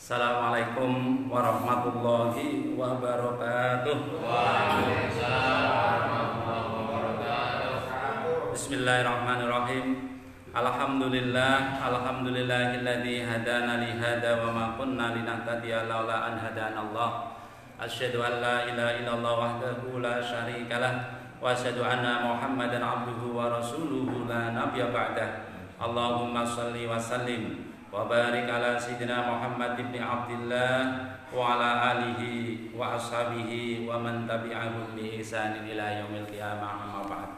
Assalamualaikum warahmatullahi wabarakatuh. Waalaikumsalam warahmatullahi wabarakatuh. Bismillahirrahmanirrahim. Alhamdulillahilladzi hadana li hada wa ma kunna linahtadiya laula an hadanallah. Asyhadu an la ilaha illallah wahdahu la syarikalah wa asyhadu anna Muhammadan abduhu wa rasuluhu la nabiyya ba'dah. Allahumma shalli wa sallim wa barik ala sayyidina Muhammad ibn Abdillah wa ala alihi wa ashabihi wa man tabi'ahum bi ihsanin ila yaumil qiyamah, amma ba'd.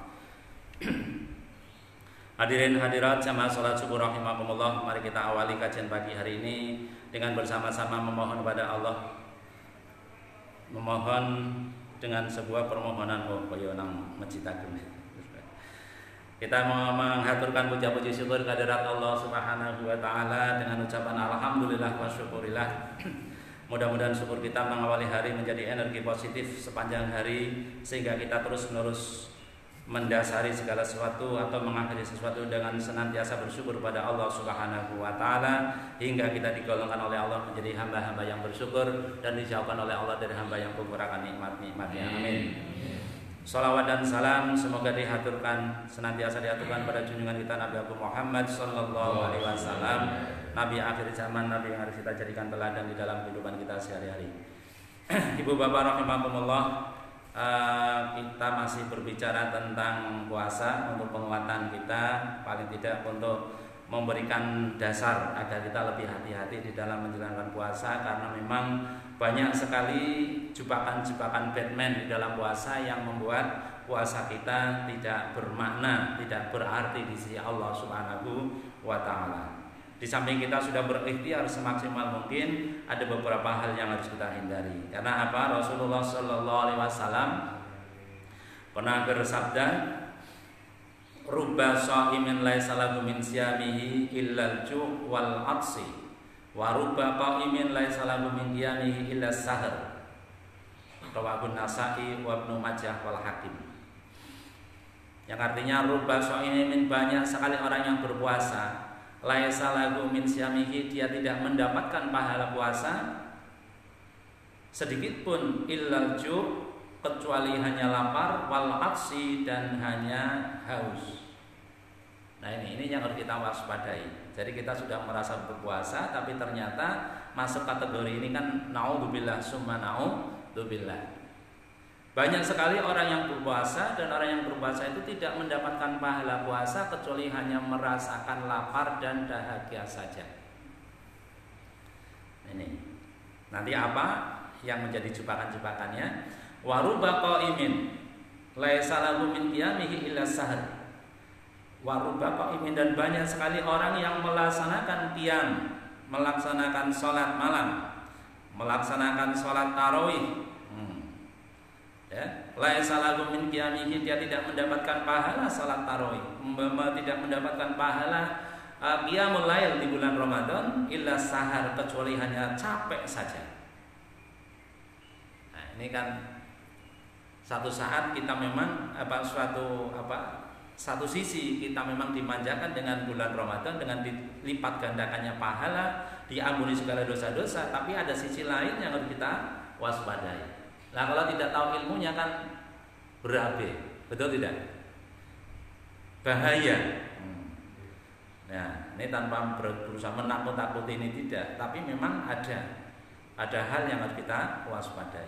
Hadirin hadirat jamaah salat subuh rahimakumullah, mari kita awali kajian pagi hari ini dengan bersama-sama memohon kepada Allah, memohon dengan sebuah permohonan kaya nang masjid agung. Kita menghaturkan puja-puji syukur kehadirat Allah Subhanahu wa taala dengan ucapan alhamdulillah wa syukurillah. Mudah-mudahan syukur kita mengawali hari menjadi energi positif sepanjang hari, sehingga kita terus-menerus mendasari segala sesuatu atau mengakhiri sesuatu dengan senantiasa bersyukur pada Allah Subhanahu wa taala, hingga kita digolongkan oleh Allah menjadi hamba-hamba yang bersyukur dan dijauhkan oleh Allah dari hamba yang kekurangan nikmat-nikmatnya. Amin. Salawat dan salam semoga senantiasa diaturkan pada junjungan kita Nabi Muhammad sallallahu alaihi wasallam, Nabi akhir zaman, Nabi yang harus kita jadikan teladan di dalam kehidupan kita sehari-hari. Ibu bapak rahimakumullah, kita masih berbicara tentang puasa untuk penguatan kita, paling tidak untuk memberikan dasar agar kita lebih hati-hati di dalam menjalankan puasa, karena memang banyak sekali jebakan-jebakan Batman di dalam puasa yang membuat puasa kita tidak bermakna, tidak berarti di sisi Allah Subhanahu wa taala. Di samping kita sudah berikhtiar semaksimal mungkin, ada beberapa hal yang harus kita hindari. Karena apa? Rasulullah sallallahu alaihi wasallam pernah bersabda, rubba sha'imin laisa lahu min siyamihi illal ju' wal 'atsi wa rubba qa'imin laisa lahu min qiyamihi illa sahar. Rawahu Nasa'i wa Ibnu Majah wal Hakim. Yang artinya rubba sha'imin, banyak sekali orang yang berpuasa, laisa lahu min siyamihi, dia tidak mendapatkan pahala puasa sedikit pun, illal ju', kecuali hanya lapar, wal 'atsi, dan hanya haus. Nah ini yang harus kita waspadai. Jadi kita sudah merasa berpuasa, tapi ternyata masuk kategori ini kan naudzubillah summa naudzubillah. Banyak sekali orang yang berpuasa, dan orang yang berpuasa itu tidak mendapatkan pahala puasa kecuali hanya merasakan lapar dan dahaga saja. Ini nanti apa yang menjadi jebakan-jebakannya? Waruba qaimin laisa lahu min qiyamihi illa sahar. Waruba qaimin, dan banyak sekali orang yang melaksanakan qiyam, melaksanakan sholat malam, melaksanakan sholat tarawih, laisa lahu min qiyamihi, dia tidak mendapatkan pahala sholat tarawih, tidak mendapatkan pahala qiyamul lail di bulan Ramadan, illa sahar, kecuali hanya capek saja. Nah ini kan satu saat kita memang satu sisi kita memang dimanjakan dengan bulan Ramadan, dengan dilipat gandakannya pahala, diampuni segala dosa-dosa, tapi ada sisi lain yang harus kita waspadai. Nah kalau tidak tahu ilmunya kan berabe, betul tidak? Bahaya. Nah ini tanpa berusaha menakut-nakuti ini tidak, tapi memang ada hal yang harus kita waspadai.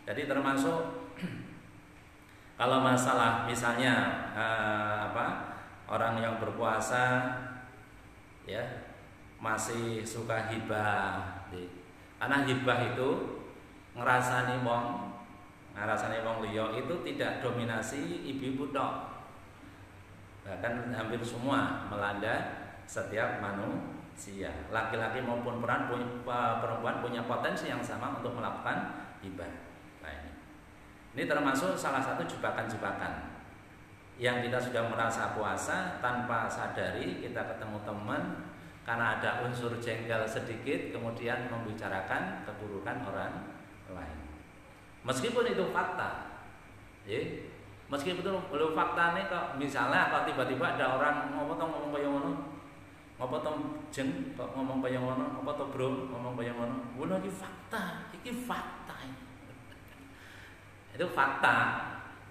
Jadi termasuk kalau masalah misalnya orang yang berpuasa ya masih suka hibah, karena hibah itu ngerasani wong liya itu tidak dominasi ibu-ibu tok, bahkan hampir semua melanda setiap manusia, laki-laki maupun perempuan punya potensi yang sama untuk melakukan hibah. Ini termasuk salah satu jebakan-jebakan yang kita sudah merasa puasa, tanpa sadari kita ketemu teman karena ada unsur jengkel sedikit, kemudian membicarakan keburukan orang lain. Meskipun itu fakta, meskipun itu belum fakta nih, kok misalnya kalau tiba-tiba ada orang ngomong kayak ngono, Apa to jeng kok ngomong kaya ngono? Apa to bro ngomong kaya ngono? Ngono iki fakta, iki fakta. Itu fakta.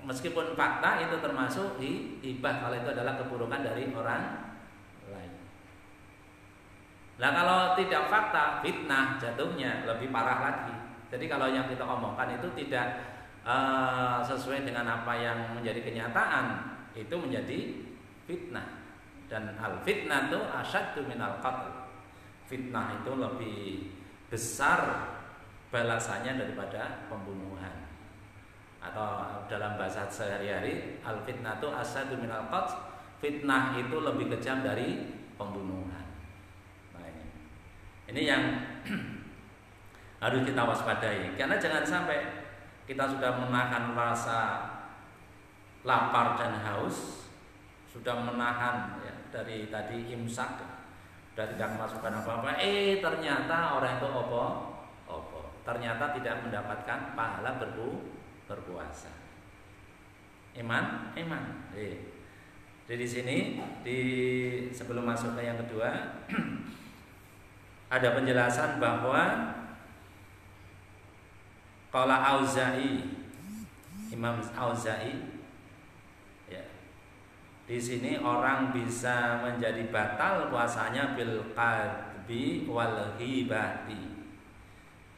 Meskipun fakta itu termasuk hibah kalau itu adalah keburukan dari orang lain. Nah kalau tidak fakta, fitnah jatuhnya lebih parah lagi. Jadi kalau yang kita omongkan itu tidak sesuai dengan apa yang menjadi kenyataan, itu menjadi fitnah. Dan al-fitnah itu asyaddu minal qatl. Fitnah itu lebih besar balasannya daripada pembunuhan. Atau dalam bahasa sehari-hari, al-fitnah itu asyaddu minal qatl. Fitnah itu lebih kejam dari pembunuhan. Nah, ini yang harus kita waspadai. Karena jangan sampai kita sudah menahan rasa lapar dan haus, sudah menahan ya, dari tadi imsak, dari tidak memasukkan apa-apa, ternyata orang itu opo, ternyata tidak mendapatkan pahala berpuasa. Iman. Jadi di sini sebelum masuk ke yang kedua ada penjelasan bahwa qala Auza'i, Imam Auza'i. Di sini orang bisa menjadi batal puasanya bil kadbi wal ghibati,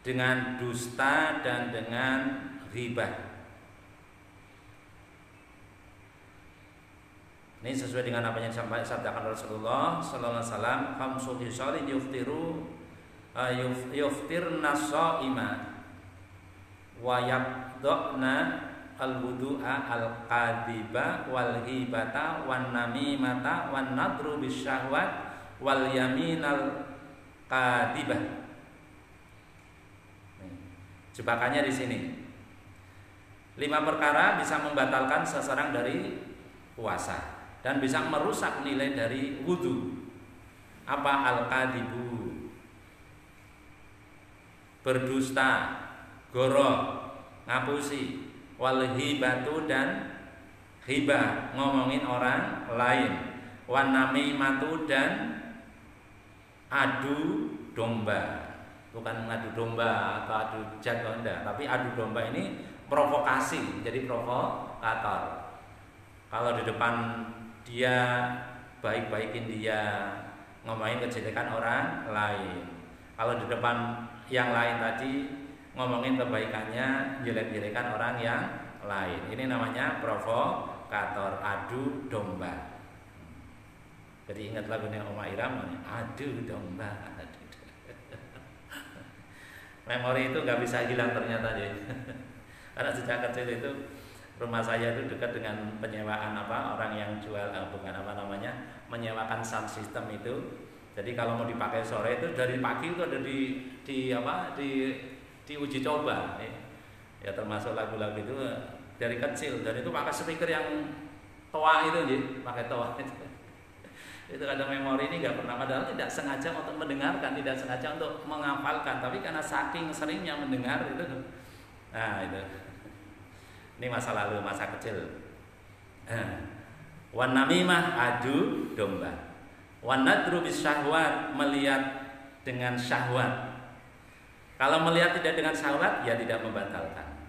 dengan dusta dan dengan ghibah. Ini sesuai dengan apa yang disampaikan Rasulullah sallallahu alaihi wasallam, khamsu khisalin yuftirna shaima wa yaqdana al-wudu'a al-kadhiba wal ghibata wan namimata wan nadru bisyahwat wal yaminal kadhibah. Jebakannya di sini. 5 perkara bisa membatalkan seseorang dari puasa dan bisa merusak nilai dari wudu. Apa? Al-kadhibu, berdusta, goro, ngapusi, wal hibatu dan hibah, ngomongin orang lain, wan namimatu dan adu domba. Bukan adu domba atau adu jago, enggak, tapi adu domba ini provokasi, jadi provokator. Kalau di depan dia baik-baikin dia, ngomongin kejelekan orang lain. Kalau di depan yang lain tadi ngomongin kebaikannya, jelek-jelekan orang yang lain. Ini namanya provokator, adu domba. Jadi ingat lagunya Oma Irama, adu domba. Memori itu nggak bisa hilang ternyata ya. Karena sejak kecil itu rumah saya itu dekat dengan penyewaan orang yang jual menyewakan sound system itu. Jadi kalau mau dipakai sore itu dari pagi itu ada di uji coba ya, termasuk lagu-lagu itu dari kecil, dan itu pakai speaker yang toa itu ya, pakai toa itu kadang memori ini nggak pernah, padahal tidak sengaja untuk mendengarkan, tidak sengaja untuk menghafalkan, tapi karena saking seringnya mendengar itu. Nah itu, ini masa lalu, masa kecil. Wan namimah, adu domba. Wan nadru bisyahwat, melihat dengan syahwat. Kalau melihat tidak dengan syahwat, ya tidak membatalkan.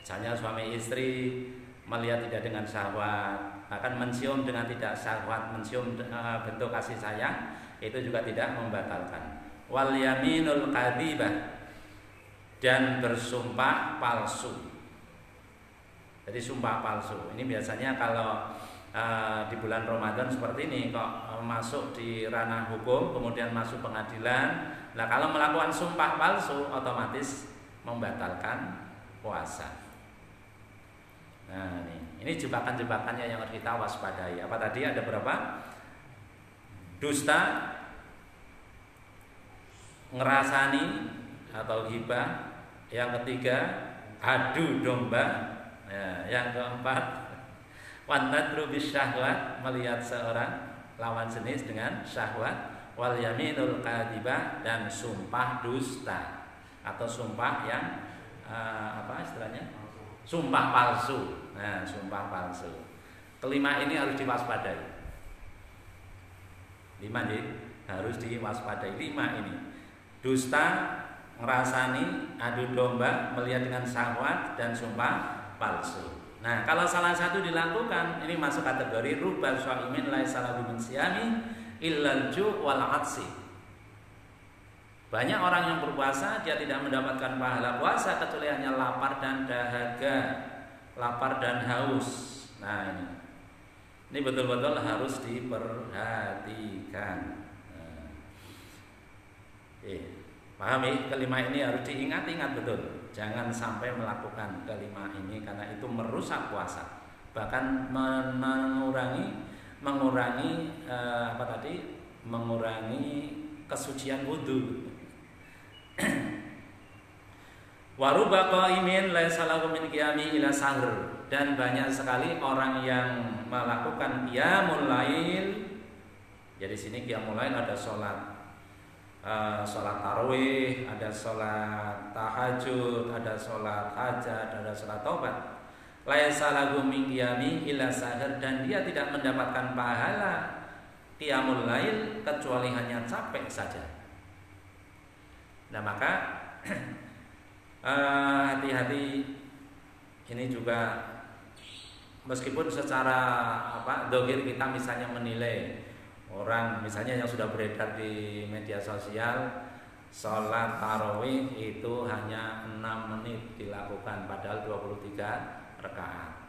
Misalnya suami istri melihat tidak dengan syahwat, bahkan mencium dengan tidak syahwat, mencium bentuk kasih sayang, itu juga tidak membatalkan. Wal yaminul kadhibah, dan bersumpah palsu. Jadi sumpah palsu ini biasanya kalau di bulan Ramadan seperti ini kok masuk di ranah hukum, kemudian masuk pengadilan. Nah kalau melakukan sumpah palsu otomatis membatalkan puasa. Nah ini jebakan-jebakannya yang harus kita waspadai. Apa tadi ada berapa? Dusta, ngerasani atau ghibah. Yang ketiga adu domba. Yang keempat wan nadru bisyahwat, melihat seorang lawan jenis dengan syahwat. Wal yaminul kadhibah, dan sumpah dusta atau sumpah yang istilahnya sumpah palsu. Nah, sumpah palsu. Kelima ini harus diwaspadai. 5 nih, harus diwaspadai. 5 ini. Dusta, ngerasani, adu domba, melihat dengan syahwat, dan sumpah palsu. Nah, kalau salah satu dilakukan, ini masuk kategori ruba syaimin laisa lahu min siyami illal ju' wal 'atsi. Banyak orang yang berpuasa dia tidak mendapatkan pahala puasa kecuali hanya lapar dan dahaga, lapar dan haus. Nah, ini betul-betul harus diperhatikan. Nah, paham ya? Kelima ini harus diingat-ingat betul. Jangan sampai melakukan kelima ini karena itu merusak puasa. Bahkan mengurangi kesucian wudu. Waruba qaimin laisa lahu min qiyami ila sahur, dan banyak sekali orang yang melakukan qiyamul lail. Jadi sini qiyamul lail ada sholat tarawih, ada sholat tahajud, ada sholat hajat, ada sholat taubat. Laisa lahu min qiyami ila sahur, dan dia tidak mendapatkan pahala qiyamul lail kecuali hanya capek saja. Nah, maka hati-hati ini juga, meskipun secara dohir kita misalnya menilai orang misalnya yang sudah beredar di media sosial sholat tarawih itu hanya 6 menit dilakukan padahal 23 rakaat.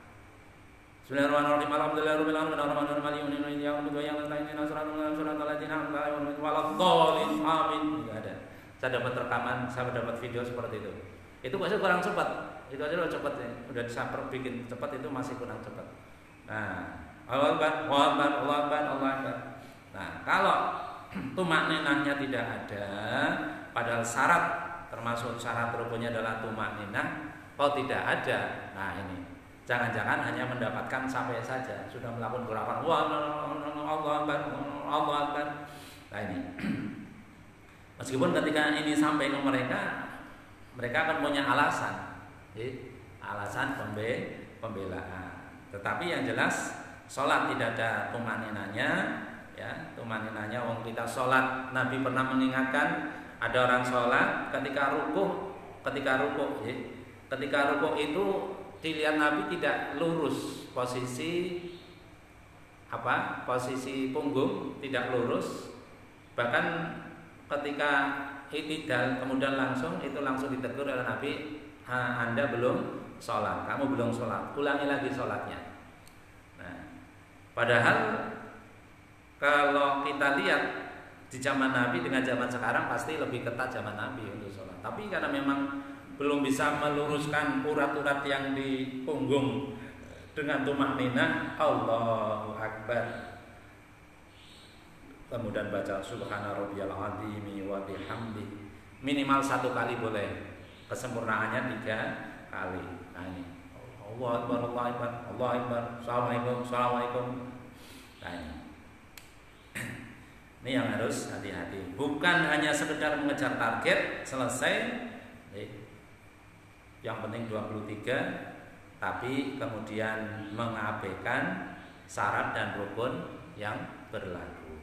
Bismillahirrahmanirrahim. Alhamdulillahirabbil alamin arrahmanirrahim maliki yaumiddin iyyaka na'budu wa iyyaka nasta'in ihdinas siratal ladzina an'amta 'alaihim ghairil maghdubi 'alaihim. Enggak ada. Saya dapat rekaman, saya dapat video seperti itu. Itu masih kurang cepat. Itu aja udah cepat ya. Udah disaper bikin cepat itu masih kurang cepat. Nah, Allahu Akbar, Allahu Akbar, Allahu Akbar, Allahu Akbar. Nah, kalau tumakninahnya tidak ada, padahal syarat termasuk syarat rukunnya adalah tumakninah, kalau tidak ada, nah ini jangan-jangan hanya mendapatkan sampai saja, sudah melakukan gerakan Allahu Akbar, Allahu Akbar. Nah ini, meskipun ketika ini sampai ke mereka akan punya alasan, alasan pembelaan. Tetapi yang jelas, sholat tidak ada tumakninahnya. Ya, tumaninanya wong kita sholat, Nabi pernah mengingatkan ada orang sholat ketika rukuk itu dilihat Nabi tidak lurus posisi punggung tidak lurus, bahkan ketika i'tidal kemudian langsung ditegur oleh Nabi, Anda belum sholat, kamu belum sholat, ulangi lagi sholatnya. Nah, padahal kalau kita lihat di zaman Nabi dengan zaman sekarang pasti lebih ketat zaman Nabi untuk sholat. Tapi karena memang belum bisa meluruskan urat-urat yang di punggung dengan tumakninah, Allahu Akbar. Kemudian baca Subhana rabbiyal azimi wa bihamdi. Minimal 1 kali boleh. Kesempurnaannya 3 kali. Nah ini. Allahu Akbar, Allahu Akbar, Allahu Akbar. Assalamualaikum, Assalamualaikum. Nah ini. Ini yang harus hati-hati. Bukan hanya sekedar mengejar target selesai, yang penting 23, tapi kemudian mengabaikan syarat dan rukun yang berlaku.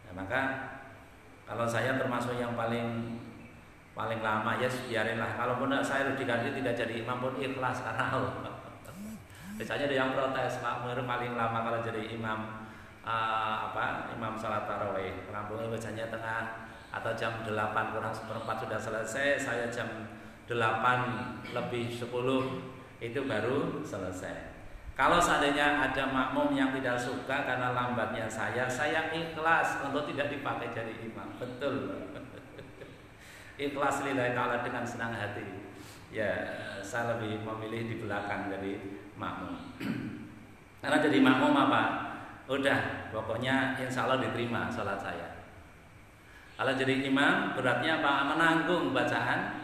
Nah, maka kalau saya termasuk yang paling lama, ya biarinlah. Kalaupun saya diganti tidak jadi imam pun ikhlas karena Allah. Misalnya ada yang protes, Pak Nur paling lama kalau jadi imam imam salat tarawih, rampungnya bacanya tengah atau jam 8 kurang seperempat sudah selesai, saya jam 8 lebih 10 itu baru selesai. Kalau seandainya ada makmum yang tidak suka karena lambatnya saya ikhlas untuk tidak dipakai jadi imam. Betul. Ikhlas lillahi ta'ala dengan senang hati. Ya, saya lebih memilih di belakang dari makmum. Karena jadi makmum udah, pokoknya insya Allah diterima sholat saya. Kalau jadi imam beratnya menanggung bacaan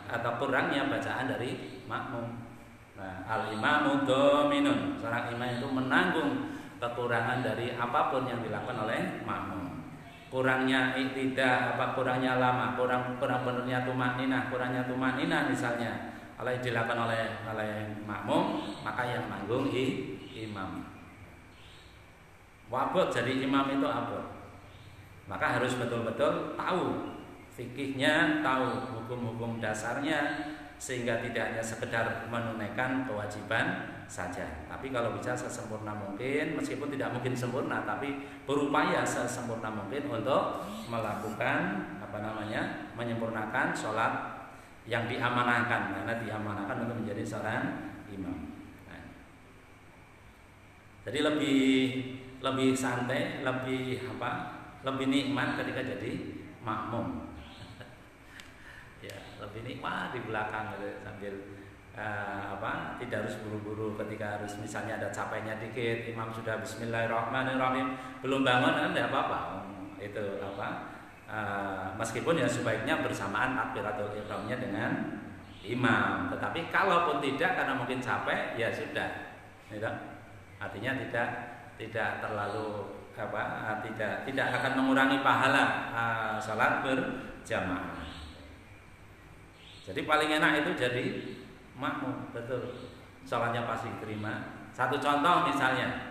atau kurangnya bacaan dari makmum. Nah, al-imamu dominun, seorang imam itu menanggung kekurangan dari apapun yang dilakukan oleh makmum. Kurangnya iktidah, kurangnya lama, kurang benernya kurangnya tumakninah misalnya, kalau dilakukan oleh makmum, maka yang menanggung imam. Wabot jadi imam itu abot. Maka harus betul-betul tahu fikihnya, tahu hukum-hukum dasarnya, sehingga tidak hanya sekedar menunaikan kewajiban saja. Tapi kalau bisa sesempurna mungkin, meskipun tidak mungkin sempurna, tapi berupaya sesempurna mungkin untuk melakukan menyempurnakan sholat yang diamanahkan, karena diamanahkan untuk menjadi seorang imam. Nah, jadi lebih santai, lebih nikmat ketika jadi makmum. Ya, lebih nikmat di belakang gitu, sambil tidak harus buru-buru ketika harus misalnya ada capeknya dikit, imam sudah bismillahirrahmanirrahim belum bangun kan tidak apa-apa. Itu meskipun ya sebaiknya bersamaan takbiratul ihramnya dengan imam. Tetapi kalaupun tidak karena mungkin capek ya sudah. Gitu. Artinya tidak terlalu tidak akan mengurangi pahala salat berjamaah. Jadi paling enak itu jadi makmum, betul. Salatnya pasti diterima. Satu contoh misalnya,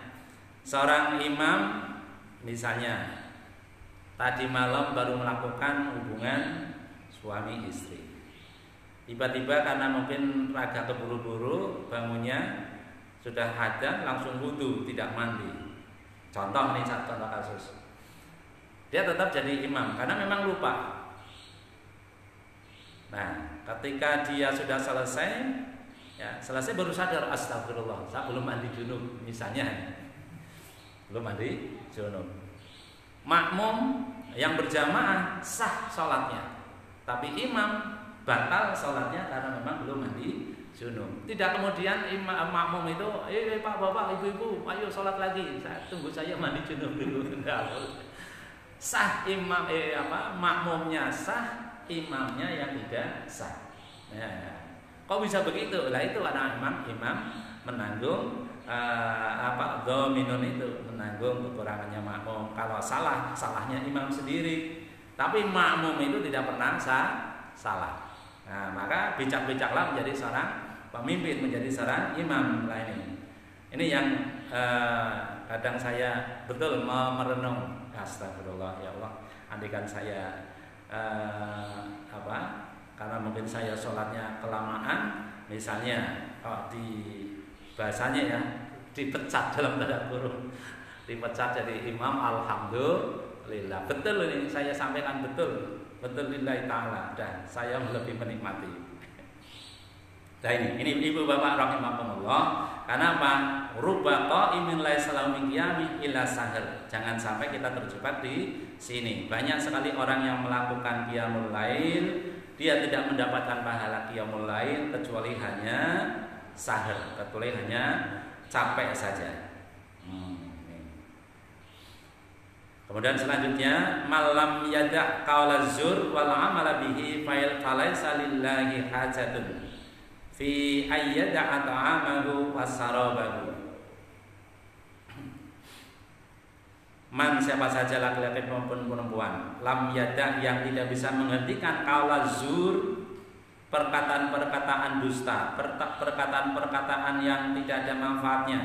seorang imam misalnya tadi malam baru melakukan hubungan suami istri. Tiba-tiba karena mungkin agak keburu-buru bangunnya sudah hadas langsung wudu, tidak mandi. Contoh kasus. Dia tetap jadi imam karena memang lupa. Nah, ketika dia sudah selesai baru sadar, astagfirullah, saya belum mandi junub misalnya. Belum mandi junub. Makmum yang berjamaah sah sholatnya, tapi imam batal sholatnya karena memang belum mandi junub. Tidak kemudian makmum itu, Pak, Bapak, Ibu-ibu, ayo sholat lagi. Tunggu saya mandi junub dulu. Sah makmumnya sah, imamnya yang tidak sah. Ya. Kok bisa begitu? Lah itu karena imam menanggung dominun itu, menanggung kekurangannya makmum. Kalau salahnya imam sendiri. Tapi makmum itu tidak pernah salah. Nah, maka bijak-bijaklah menjadi seorang pemimpin, menjadi seorang imam lain. Ini yang kadang saya betul merenung, astagfirullah ya Allah, andikan saya karena mungkin saya sholatnya kelamaan, misalnya di bahasanya ya dipecat dalam tanda kurung, dipecat jadi imam, alhamdulillah. Betul ini saya sampaikan betul lillahi ta'ala, dan saya lebih menikmati. Nah ini ibu bapak rahimakumullah. Karena apa? Rubba qa'imin laisa lahu min qiyami illa sahar. Jangan sampai kita terjebak di sini. Banyak sekali orang yang melakukan qiyamul lail, dia tidak mendapatkan pahala qiyamul lail kecuali hanya sahar, kecuali hanya capek saja. Kemudian selanjutnya malam yada' qaula zur wal amala bihi falaisa lillahi hajatun fi ayyada ta'amahu wasarabahu. Man, siapa saja laki-laki maupun perempuan, lam yada' yang tidak bisa menghentikan qaula zur, perkataan-perkataan dusta, perkataan-perkataan yang tidak ada manfaatnya,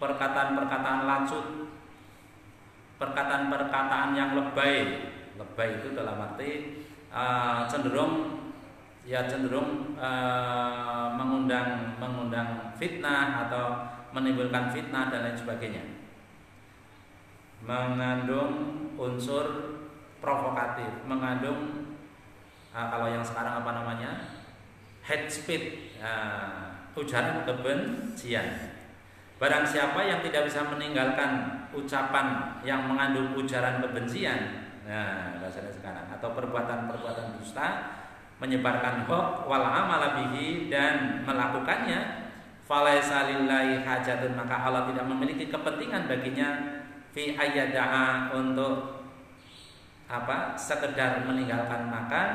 perkataan-perkataan lacut, perkataan-perkataan yang lebay. Lebay itu dalam arti cenderung mengundang fitnah atau menimbulkan fitnah dan lain sebagainya. Mengandung unsur provokatif, mengandung kalau yang sekarang hate speech, ujaran kebencian. Barang siapa yang tidak bisa meninggalkan ucapan yang mengandung ujaran kebencian, bahasanya sekarang, atau perbuatan-perbuatan dusta, menyebarkan hoax wal amala bihi, dan melakukannya, falaisa lillahi hajatun, maka Allah tidak memiliki kepentingan baginya fi ayyada'a, untuk sekedar meninggalkan makan,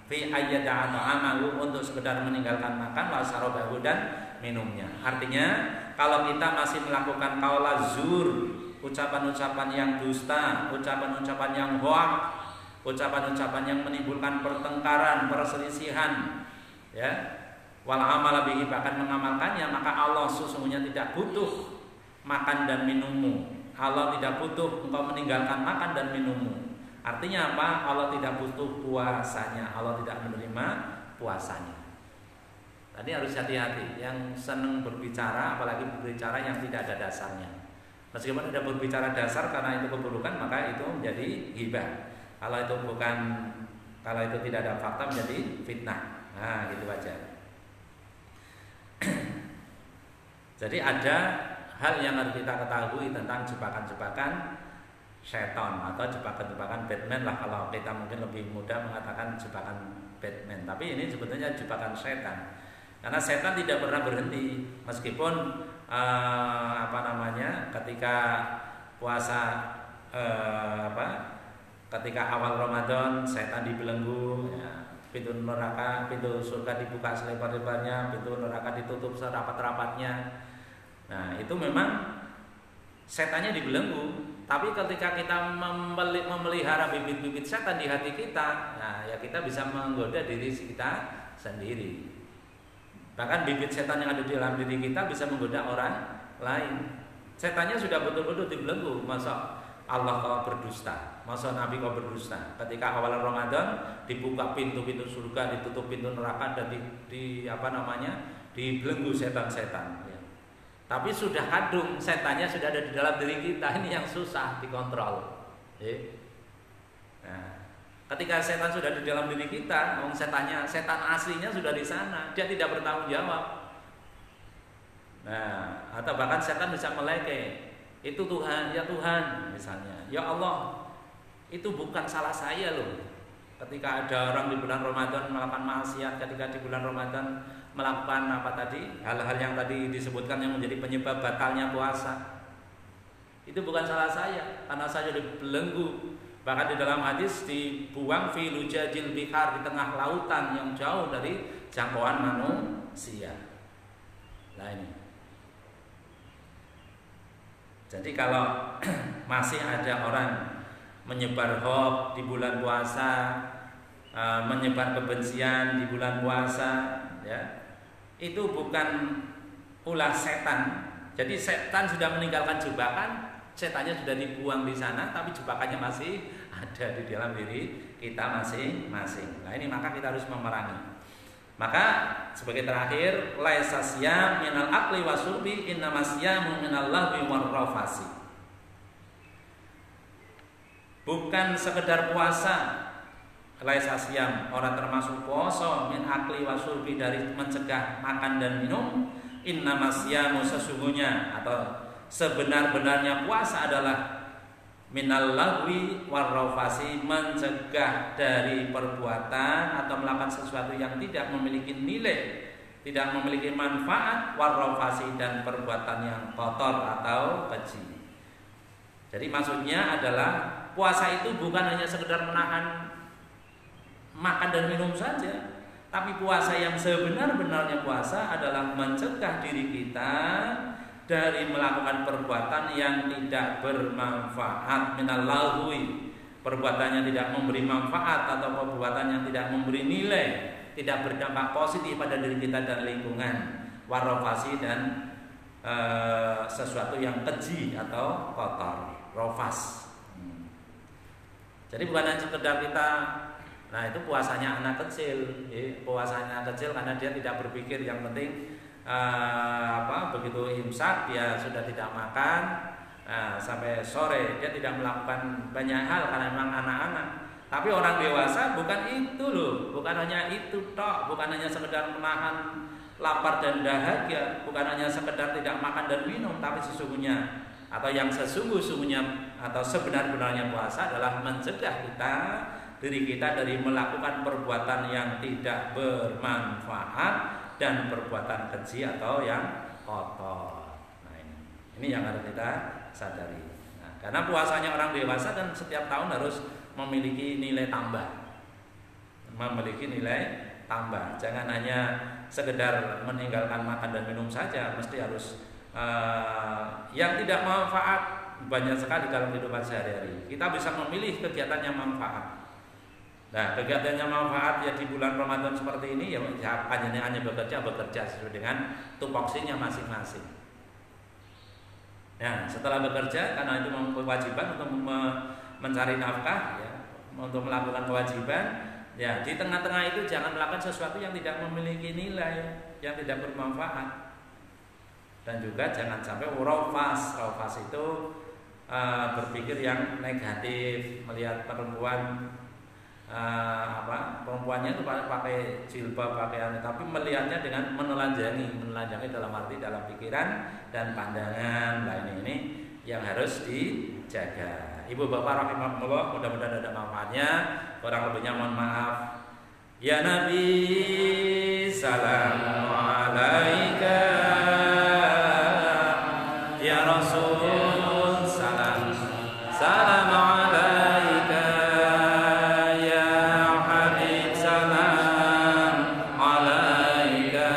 fi ayyada'a ta'amahu, untuk sekedar meninggalkan makan, wa sarabahu, dan minumnya. Artinya kalau kita masih melakukan qaula zur, ucapan-ucapan yang dusta, ucapan-ucapan yang hoax, ucapan-ucapan yang menimbulkan pertengkaran, perselisihan, ya, wal amala bihi, bahkan mengamalkannya, maka Allah sesungguhnya tidak butuh makan dan minummu, Allah tidak butuh engkau meninggalkan makan dan minummu. Artinya apa? Allah tidak butuh puasanya, Allah tidak menerima puasanya. Tadi harus hati-hati, yang senang berbicara, apalagi berbicara yang tidak ada dasarnya. Meskipun ada berbicara dasar karena itu keburukan, maka itu menjadi ghibah. Kalau itu tidak ada fakta menjadi fitnah. Nah, gitu aja. Jadi ada hal yang harus kita ketahui tentang jebakan-jebakan setan atau jebakan-jebakan Batman lah, kalau kita mungkin lebih mudah mengatakan jebakan Batman. Tapi ini sebetulnya jebakan setan, karena setan tidak pernah berhenti meskipun ketika puasa ketika awal Ramadan setan dibelenggu, ya, pintu neraka, pintu surga dibuka selebar-lebarnya, pintu neraka ditutup serapat-rapatnya. Nah, itu memang setannya dibelenggu. Tapi ketika kita memelihara bibit-bibit setan di hati kita, nah ya kita bisa menggoda diri kita sendiri. Bahkan bibit setan yang ada di dalam diri kita bisa menggoda orang lain. Setannya sudah betul-betul dibelenggu. Masa Allah kau berdusta, masa Nabi kau berdusta. Ketika awal Ramadan dibuka pintu-pintu surga, ditutup pintu neraka, dan dibelenggu setan-setan. Tapi sudah kadung, setannya sudah ada di dalam diri kita. Ini yang susah dikontrol. Nah, ketika setan sudah di dalam diri kita, setan aslinya sudah di sana, dia tidak bertanggung jawab. Nah, atau bahkan setan bisa melekeh. Itu Tuhan, ya Tuhan, misalnya. Ya Allah, itu bukan salah saya loh. Ketika ada orang di bulan Ramadan melakukan maksiat, ketika di bulan Ramadan melakukan hal-hal yang tadi disebutkan yang menjadi penyebab batalnya puasa, itu bukan salah saya, karena saya dibelenggu. Bahkan di dalam hadis dibuang fi lujajil bihar, di tengah lautan yang jauh dari jangkauan manusia. Nah ini. Jadi kalau masih ada orang menyebar hoax di bulan puasa, menyebar kebencian di bulan puasa, ya, itu bukan ulah setan. Jadi setan sudah meninggalkan jebakan, setannya sudah dibuang di sana, tapi jebakannya masih ada di dalam diri kita masing-masing. Nah ini maka kita harus memerangi. Maka sebagai terakhir, laisa siyam minal akli wasurbi, innama siyamu minal lahwi warrafasi. Bukan sekedar puasa, laisa siyam, orang termasuk puasa min akli wasurbi, dari mencegah makan dan minum. Innama siyamu, sesungguhnya atau sebenar-benarnya puasa adalah minal lahwi warrafasi, mencegah dari perbuatan atau melakukan sesuatu yang tidak memiliki nilai, tidak memiliki manfaat, warrafasi, dan perbuatan yang kotor atau keji. Jadi maksudnya adalah puasa itu bukan hanya sekedar menahan makan dan minum saja, tapi puasa yang sebenar-benarnya puasa adalah mencegah diri kita dari melakukan perbuatan yang tidak bermanfaat, minal lahwi, perbuatan yang tidak memberi manfaat atau perbuatan yang tidak memberi nilai, tidak berdampak positif pada diri kita dan lingkungan, warrafasi, dan sesuatu yang keji atau kotor, rofas. Jadi bukan hanya sekedar kita, nah itu puasanya anak kecil, puasanya anak kecil karena dia tidak berpikir, yang penting begitu imsak dia sudah tidak makan sampai sore, dia tidak melakukan banyak hal karena memang anak-anak. Tapi orang dewasa bukan itu loh, bukan hanya itu tok, bukan hanya sekedar menahan lapar dan dahaga, bukan hanya sekedar tidak makan dan minum, tapi sesungguhnya atau yang sesungguh-sungguhnya atau sebenar-benarnya puasa adalah mencegah diri kita dari melakukan perbuatan yang tidak bermanfaat dan perbuatan keji atau yang kotor. Nah ini yang harus kita sadari. Nah, karena puasanya orang dewasa dan setiap tahun harus memiliki nilai tambah, Jangan hanya sekedar meninggalkan makan dan minum saja, mesti harus yang tidak manfaat banyak sekali dalam kehidupan sehari-hari. Kita bisa memilih kegiatan yang manfaat. Nah, kegiatannya manfaat ya di bulan Ramadan seperti ini ya hanya bekerja sesuai dengan tupoksinya masing-masing. Nah, setelah bekerja karena itu kewajiban untuk mencari nafkah, ya, untuk melakukan kewajiban, ya di tengah-tengah itu jangan melakukan sesuatu yang tidak memiliki nilai, yang tidak bermanfaat. Dan juga jangan sampai raufas itu berpikir yang negatif, melihat perempuan perempuannya itu pakai jilbab, pakaian, tapi melihatnya dengan menelanjangi dalam arti dalam pikiran dan pandangan. Nah ini yang harus dijaga. Ibu bapak rahimakumullah, mudah-mudahan ada manfaatnya. Kurang lebihnya mohon maaf. Ya Nabi, salam alaika. Ya Rasul, salam alaika. Ya Habib, salam alaika.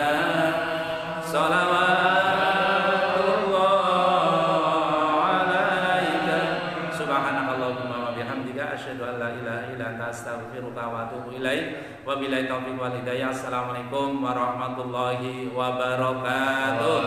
Salawatullah alaika. Subhanakallahumma wa bihamdika asyhadu an la ilaha illa anta astaghfiruka wa atubu ilaik. Wabillahi taufiq wal hidayah. Assalamualaikum warahmatullahi wabarakatuh.